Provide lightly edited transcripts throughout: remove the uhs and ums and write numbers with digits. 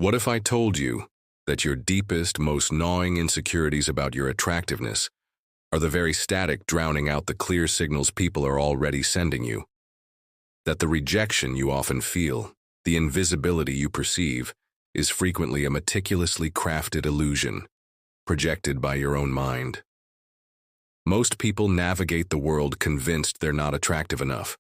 What if I told you that your deepest, most gnawing insecurities about your attractiveness are the very static drowning out the clear signals people are already sending you? That the rejection you often feel, the invisibility you perceive, is frequently a meticulously crafted illusion, projected by your own mind. Most people navigate the world convinced they're not attractive enough.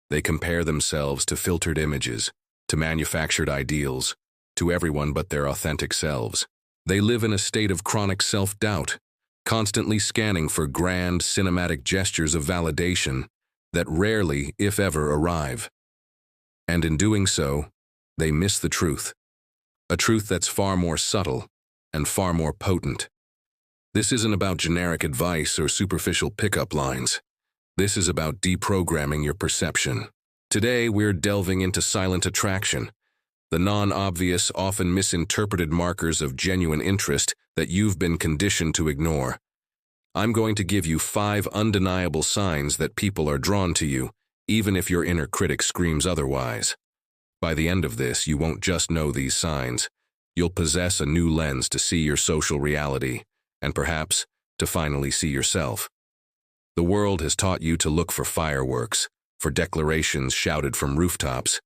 They compare themselves to filtered images, to manufactured ideals, to everyone but their authentic selves. They live in a state of chronic self-doubt, constantly scanning for grand, cinematic gestures of validation that rarely, if ever, arrive. And in doing so, they miss the truth. A truth that's far more subtle and far more potent. This isn't about generic advice or superficial pickup lines. This is about deprogramming your perception. Today, we're delving into silent attraction, the non-obvious, often misinterpreted markers of genuine interest that you've been conditioned to ignore. I'm going to give you 5 undeniable signs that people are drawn to you, even if your inner critic screams otherwise. By the end of this, you won't just know these signs. You'll possess a new lens to see your social reality, and perhaps to finally see yourself. The world has taught you to look for fireworks, for declarations shouted from rooftops.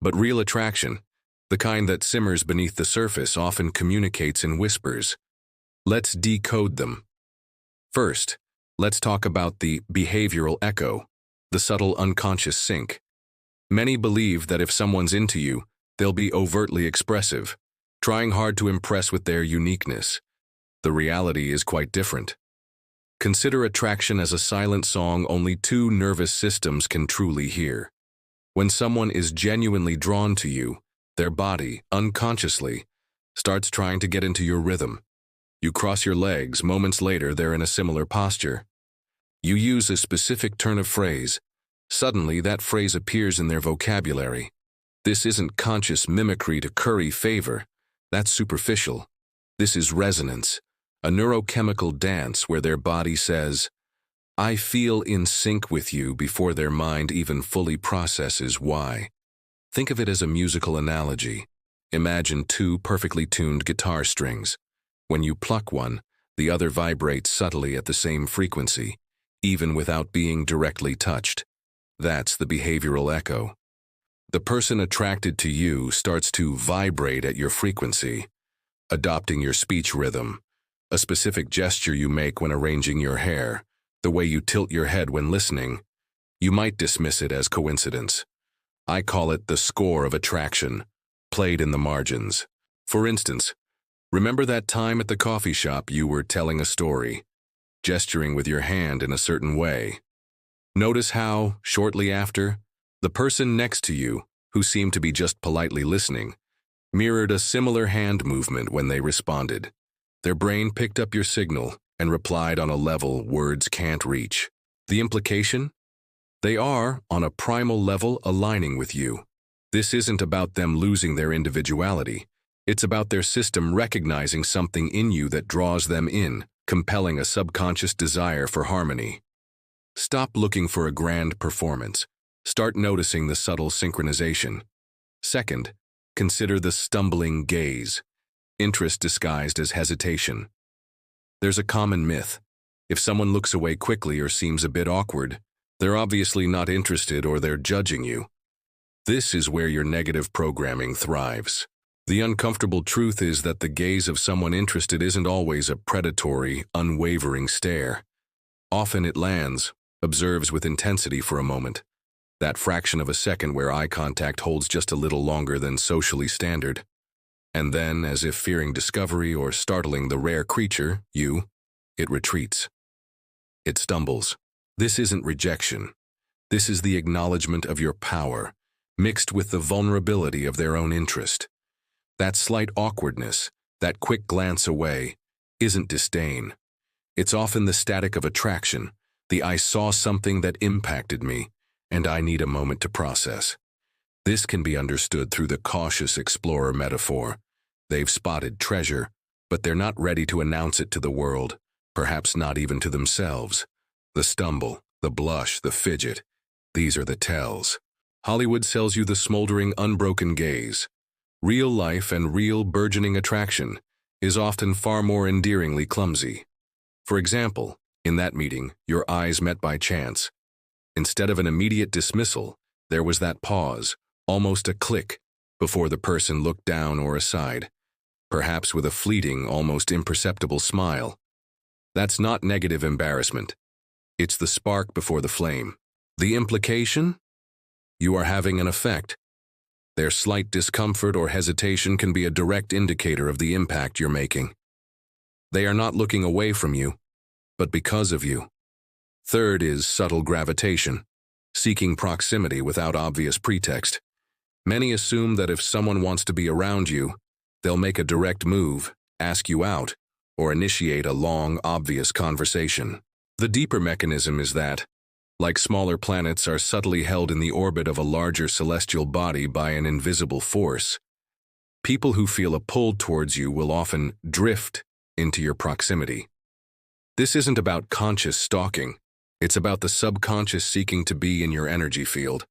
But real attraction, the kind that simmers beneath the surface, often communicates in whispers. Let's decode them. First, let's talk about the behavioral echo, the subtle unconscious sync. Many believe that if someone's into you, they'll be overtly expressive, trying hard to impress with their uniqueness. The reality is quite different. Consider attraction as a silent song only 2 nervous systems can truly hear. When someone is genuinely drawn to you, their body, unconsciously, starts trying to get into your rhythm. You cross your legs, moments later they're in a similar posture. You use a specific turn of phrase. Suddenly that phrase appears in their vocabulary. This isn't conscious mimicry to curry favor. That's superficial. This is resonance, a neurochemical dance where their body says, "I feel in sync with you," before their mind even fully processes why. Think of it as a musical analogy. Imagine 2 perfectly tuned guitar strings. When you pluck one, the other vibrates subtly at the same frequency, even without being directly touched. That's the behavioral echo. The person attracted to you starts to vibrate at your frequency, adopting your speech rhythm, a specific gesture you make when arranging your hair, the way you tilt your head when listening. You might dismiss it as coincidence. I call it the score of attraction, played in the margins. For instance, remember that time at the coffee shop you were telling a story, gesturing with your hand in a certain way. Notice how, shortly after, the person next to you, who seemed to be just politely listening, mirrored a similar hand movement when they responded. Their brain picked up your signal and replied on a level words can't reach. The implication? They are, on a primal level, aligning with you. This isn't about them losing their individuality. It's about their system recognizing something in you that draws them in, compelling a subconscious desire for harmony. Stop looking for a grand performance. Start noticing the subtle synchronization. Second, consider the stumbling gaze, interest disguised as hesitation. There's a common myth. If someone looks away quickly or seems a bit awkward, they're obviously not interested or they're judging you. This is where your negative programming thrives. The uncomfortable truth is that the gaze of someone interested isn't always a predatory, unwavering stare. Often it lands, observes with intensity for a moment, that fraction of a second where eye contact holds just a little longer than socially standard. And then, as if fearing discovery or startling the rare creature, it retreats. It stumbles. This isn't rejection. This is the acknowledgement of your power, mixed with the vulnerability of their own interest. That slight awkwardness, that quick glance away, isn't disdain. It's often the static of attraction, the "I saw something that impacted me, and I need a moment to process." This can be understood through the cautious explorer metaphor. They've spotted treasure, but they're not ready to announce it to the world, perhaps not even to themselves. The stumble, the blush, the fidget, these are the tells. Hollywood sells you the smoldering, unbroken gaze. Real life and real burgeoning attraction is often far more endearingly clumsy. For example, in that meeting, your eyes met by chance. Instead of an immediate dismissal, there was that pause, almost a click, before the person looked down or aside, perhaps with a fleeting, almost imperceptible smile. That's not negative embarrassment. It's the spark before the flame. The implication? You are having an effect. Their slight discomfort or hesitation can be a direct indicator of the impact you're making. They are not looking away from you, but because of you. Third is subtle gravitation, seeking proximity without obvious pretext. Many assume that if someone wants to be around you, they'll make a direct move, ask you out, or initiate a long, obvious conversation. The deeper mechanism is that, like smaller planets are subtly held in the orbit of a larger celestial body by an invisible force, people who feel a pull towards you will often drift into your proximity. This isn't about conscious stalking. It's about the subconscious seeking to be in your energy field.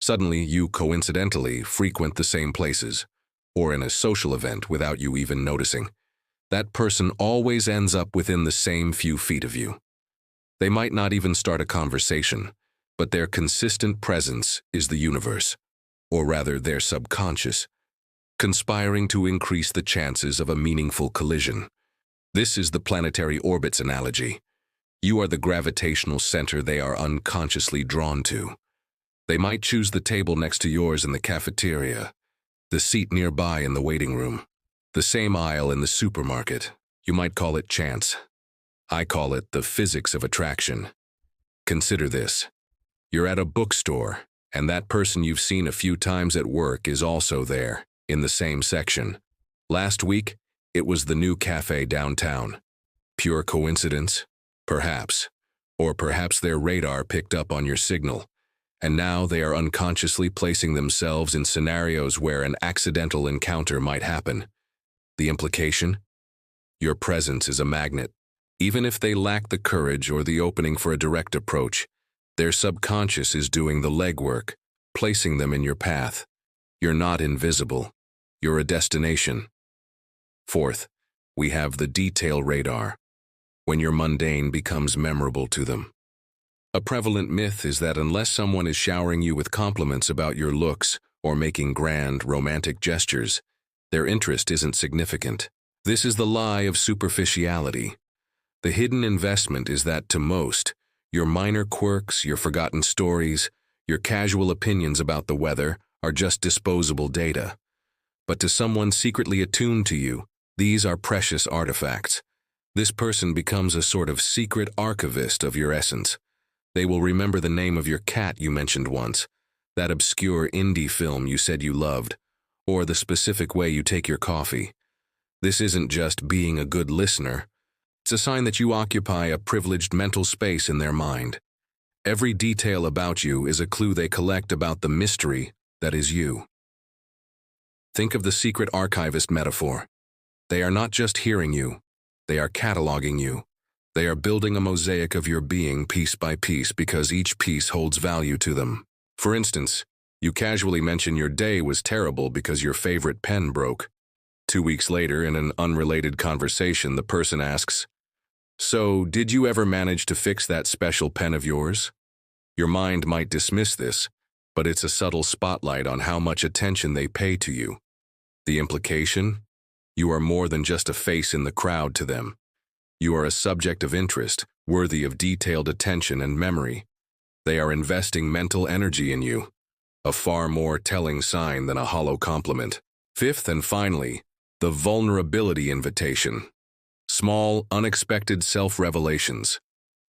Suddenly, you coincidentally frequent the same places, or in a social event without you even noticing. That person always ends up within the same few feet of you. They might not even start a conversation, but their consistent presence is the universe, or rather their subconscious, conspiring to increase the chances of a meaningful collision. This is the planetary orbits analogy. You are the gravitational center they are unconsciously drawn to. They might choose the table next to yours in the cafeteria, the seat nearby in the waiting room, the same aisle in the supermarket. You might call it chance. I call it the physics of attraction. Consider this. You're at a bookstore, and that person you've seen a few times at work is also there, in the same section. Last week, it was the new cafe downtown. Pure coincidence? Perhaps. Or perhaps their radar picked up on your signal, and now they are unconsciously placing themselves in scenarios where an accidental encounter might happen. The implication? Your presence is a magnet. Even if they lack the courage or the opening for a direct approach, their subconscious is doing the legwork, placing them in your path. You're not invisible. You're a destination. Fourth, we have the detail radar, when your mundane becomes memorable to them. A prevalent myth is that unless someone is showering you with compliments about your looks or making grand, romantic gestures, their interest isn't significant. This is the lie of superficiality. The hidden investment is that to most, your minor quirks, your forgotten stories, your casual opinions about the weather are just disposable data. But to someone secretly attuned to you, these are precious artifacts. This person becomes a sort of secret archivist of your essence. They will remember the name of your cat you mentioned once, that obscure indie film you said you loved, or the specific way you take your coffee. This isn't just being a good listener. It's a sign that you occupy a privileged mental space in their mind. Every detail about you is a clue they collect about the mystery that is you. Think of the secret archivist metaphor. They are not just hearing you, they are cataloging you. They are building a mosaic of your being piece by piece because each piece holds value to them. For instance, you casually mention your day was terrible because your favorite pen broke. 2 weeks later, in an unrelated conversation, the person asks, "So, did you ever manage to fix that special pen of yours?" Your mind might dismiss this, but it's a subtle spotlight on how much attention they pay to you. The implication? You are more than just a face in the crowd to them. You are a subject of interest, worthy of detailed attention and memory. They are investing mental energy in you, a far more telling sign than a hollow compliment. Fifth and finally, the vulnerability invitation. Small, unexpected self-revelations.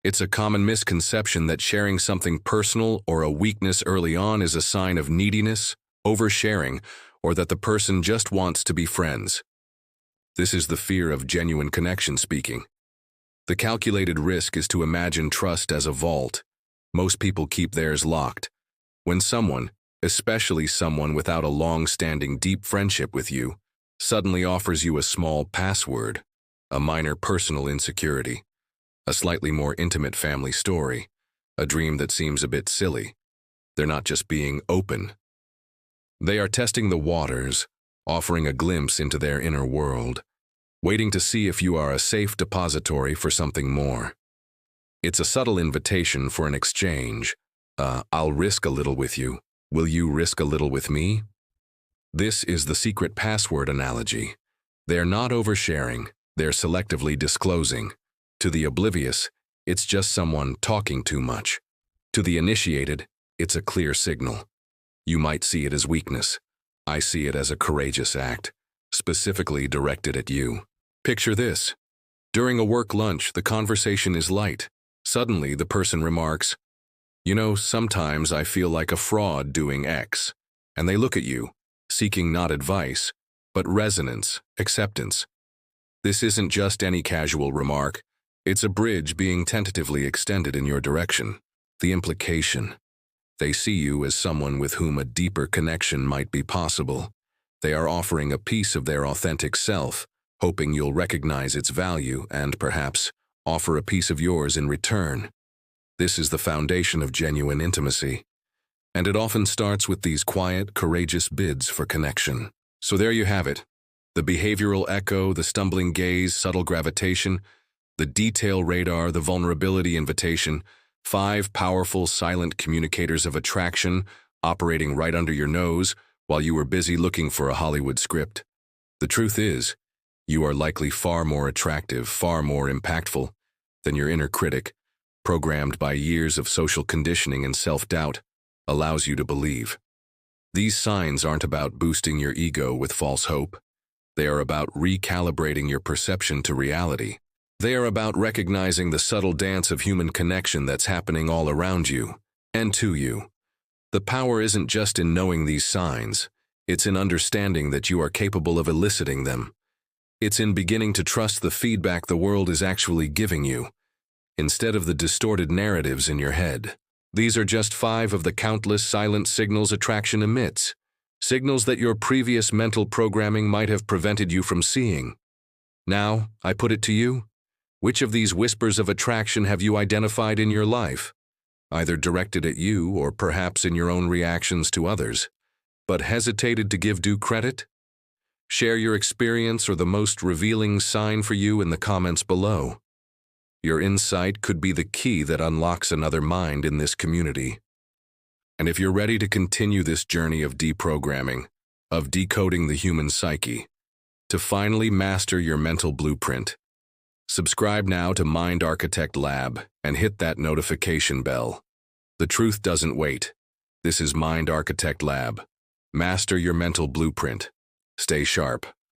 It's a common misconception that sharing something personal or a weakness early on is a sign of neediness, oversharing, or that the person just wants to be friends. This is the fear of genuine connection speaking. The calculated risk is to imagine trust as a vault. Most people keep theirs locked. When someone, especially someone without a long-standing deep friendship with you, suddenly offers you a small password, a minor personal insecurity, a slightly more intimate family story, a dream that seems a bit silly, they're not just being open. They are testing the waters, offering a glimpse into their inner world, waiting to see if you are a safe depository for something more. It's a subtle invitation for an exchange. I'll risk a little with you. Will you risk a little with me? This is the secret password analogy. They're not oversharing, they're selectively disclosing. To the oblivious, it's just someone talking too much. To the initiated, it's a clear signal. You might see it as weakness. I see it as a courageous act, specifically directed at you. Picture this. During a work lunch, the conversation is light. Suddenly, the person remarks, "You know, sometimes I feel like a fraud doing X." And they look at you, seeking not advice, but resonance, acceptance. This isn't just any casual remark. It's a bridge being tentatively extended in your direction. The implication. They see you as someone with whom a deeper connection might be possible. They are offering a piece of their authentic self, hoping you'll recognize its value and, perhaps, offer a piece of yours in return. This is the foundation of genuine intimacy. And it often starts with these quiet, courageous bids for connection. So there you have it. The behavioral echo, the stumbling gaze, subtle gravitation, the detail radar, the vulnerability invitation, 5 powerful, silent communicators of attraction operating right under your nose while you were busy looking for a Hollywood script. The truth is, you are likely far more attractive, far more impactful than your inner critic, programmed by years of social conditioning and self-doubt, allows you to believe. These signs aren't about boosting your ego with false hope. They are about recalibrating your perception to reality. They are about recognizing the subtle dance of human connection that's happening all around you and to you. The power isn't just in knowing these signs. It's in understanding that you are capable of eliciting them. It's in beginning to trust the feedback the world is actually giving you, instead of the distorted narratives in your head. These are just 5 of the countless silent signals attraction emits, signals that your previous mental programming might have prevented you from seeing. Now, I put it to you, which of these whispers of attraction have you identified in your life, either directed at you or perhaps in your own reactions to others, but hesitated to give due credit? Share your experience or the most revealing sign for you in the comments below. Your insight could be the key that unlocks another mind in this community. And if you're ready to continue this journey of deprogramming, of decoding the human psyche, to finally master your mental blueprint, subscribe now to Mind Architect Lab and hit that notification bell. The truth doesn't wait. This is Mind Architect Lab. Master your mental blueprint. Stay sharp.